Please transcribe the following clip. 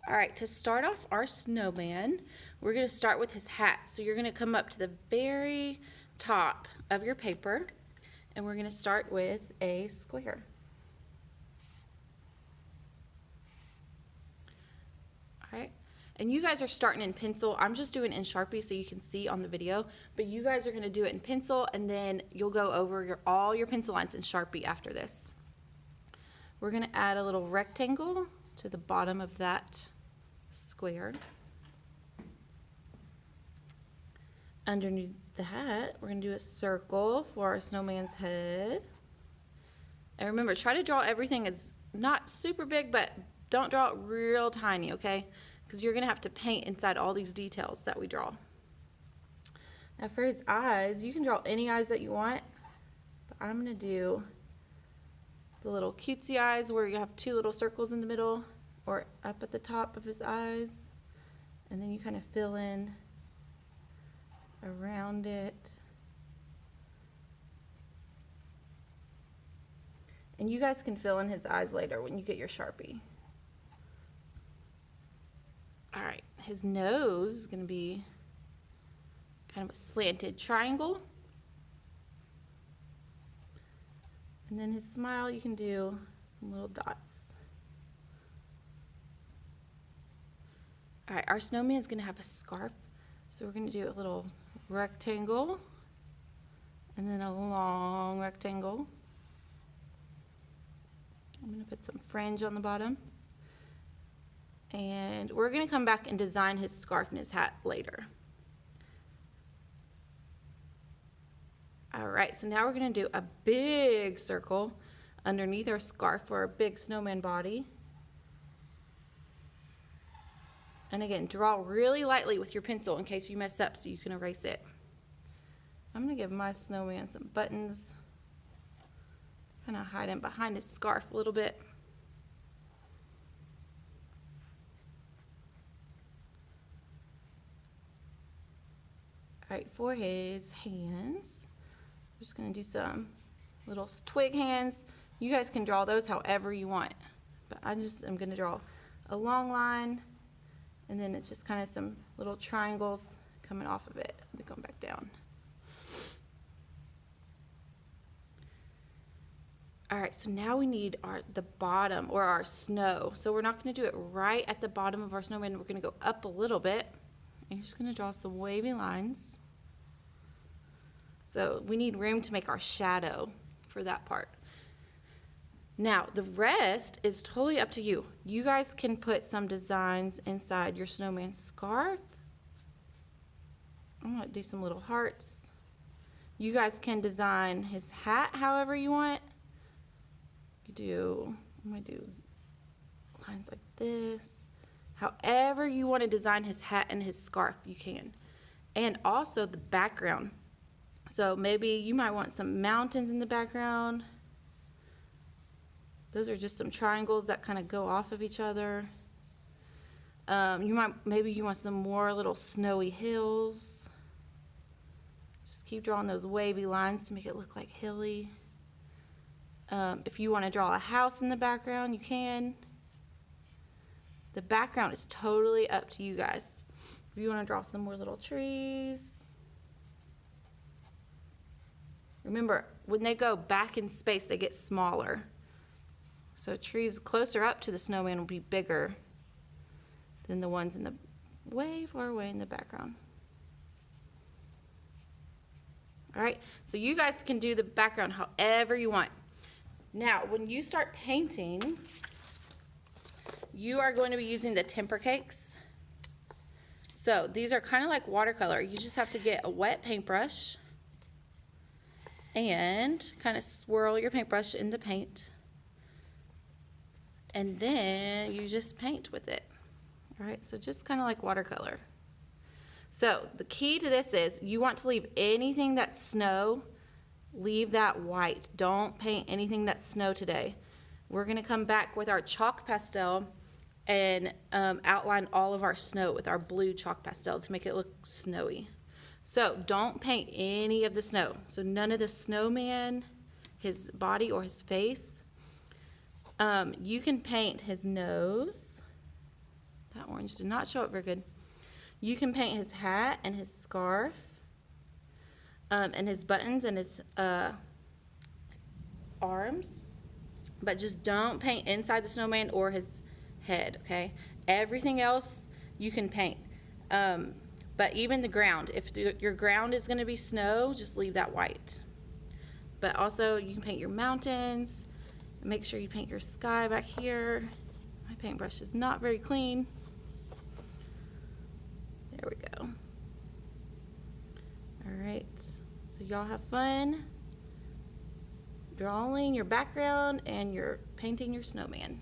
All right, to start off our snowman, we're going to start with his hat. So you're going to come up to the very top of your paper, and we're going to start with a square. All right, and you guys are starting in pencil. I'm just doing it in Sharpie so you can see on the video, but you guys are going to do it in pencil, and then you'll go over all your pencil lines in Sharpie after this. We're going to add a little rectangle to the bottom of that square. Underneath the hat, we're going to do a circle for our snowman's head. And remember, try to draw everything as not super big, but don't draw it real tiny, okay? Because you're going to have to paint inside all these details that we draw. Now for his eyes, you can draw any eyes that you want, but I'm going to do the little cutesy eyes where you have two little circles in the middle or up at the top of his eyes, and then you kind of fill in around it. And you guys can fill in his eyes later when you get your Sharpie. All right, his nose is going to be kind of a slanted triangle. And then his smile, you can do some little dots. All right, our snowman is going to have a scarf, so we're going to do a little rectangle and then a long rectangle. I'm going to put some fringe on the bottom. And we're going to come back and design his scarf and his hat later. All right, so now we're going to do a big circle underneath our scarf for a big snowman body. And again, draw really lightly with your pencil in case you mess up so you can erase it. I'm going to give my snowman some buttons. Kind of hide him behind his scarf a little bit. All right, for his hands, we're just going to do some little twig hands. You guys can draw those however you want, but I just am going to draw a long line, and then it's just kind of some little triangles coming off of it. They're going back down. All right, so now we need the bottom, or our snow. So we're not going to do it right at the bottom of our snowman. We're going to go up a little bit. And you're just going to draw some wavy lines. So we need room to make our shadow for that part. Now, the rest is totally up to you. You guys can put some designs inside your snowman scarf. I'm going to do some little hearts. You guys can design his hat however you want. I'm going to do lines like this. However you want to design his hat and his scarf, you can. And also the background. So maybe you might want some mountains in the background. Those are just some triangles that kind of go off of each other. Maybe you want some more little snowy hills. Just keep drawing those wavy lines to make it look like hilly. If you want to draw a house in the background, you can. The background is totally up to you guys. If you want to draw some more little trees. Remember, when they go back in space, they get smaller. So trees closer up to the snowman will be bigger than the ones in the way far away in the background. All right, so you guys can do the background however you want. Now, when you start painting, you are going to be using the temper cakes. So these are kind of like watercolor. You just have to get a wet paintbrush and kind of swirl your paintbrush in the paint. And then you just paint with it. All right, so just kind of like watercolor. So the key to this is you want to leave anything that's snow, leave that white. Don't paint anything that's snow today. We're going to come back with our chalk pastel and outline all of our snow with our blue chalk pastel to make it look snowy. So don't paint any of the snow. So none of the snowman, his body or his face. You can paint his nose. orange did not show up very good. You can paint his hat and his scarf, and his buttons and his arms, but just don't paint inside the snowman or his head, okay? Everything else you can paint. But even the ground, if your ground is going to be snow, just leave that white. But also you can paint your mountains. Make sure you paint your sky back here. My paintbrush is not very clean. There we go. All right, so y'all have fun drawing your background and you're painting your snowman.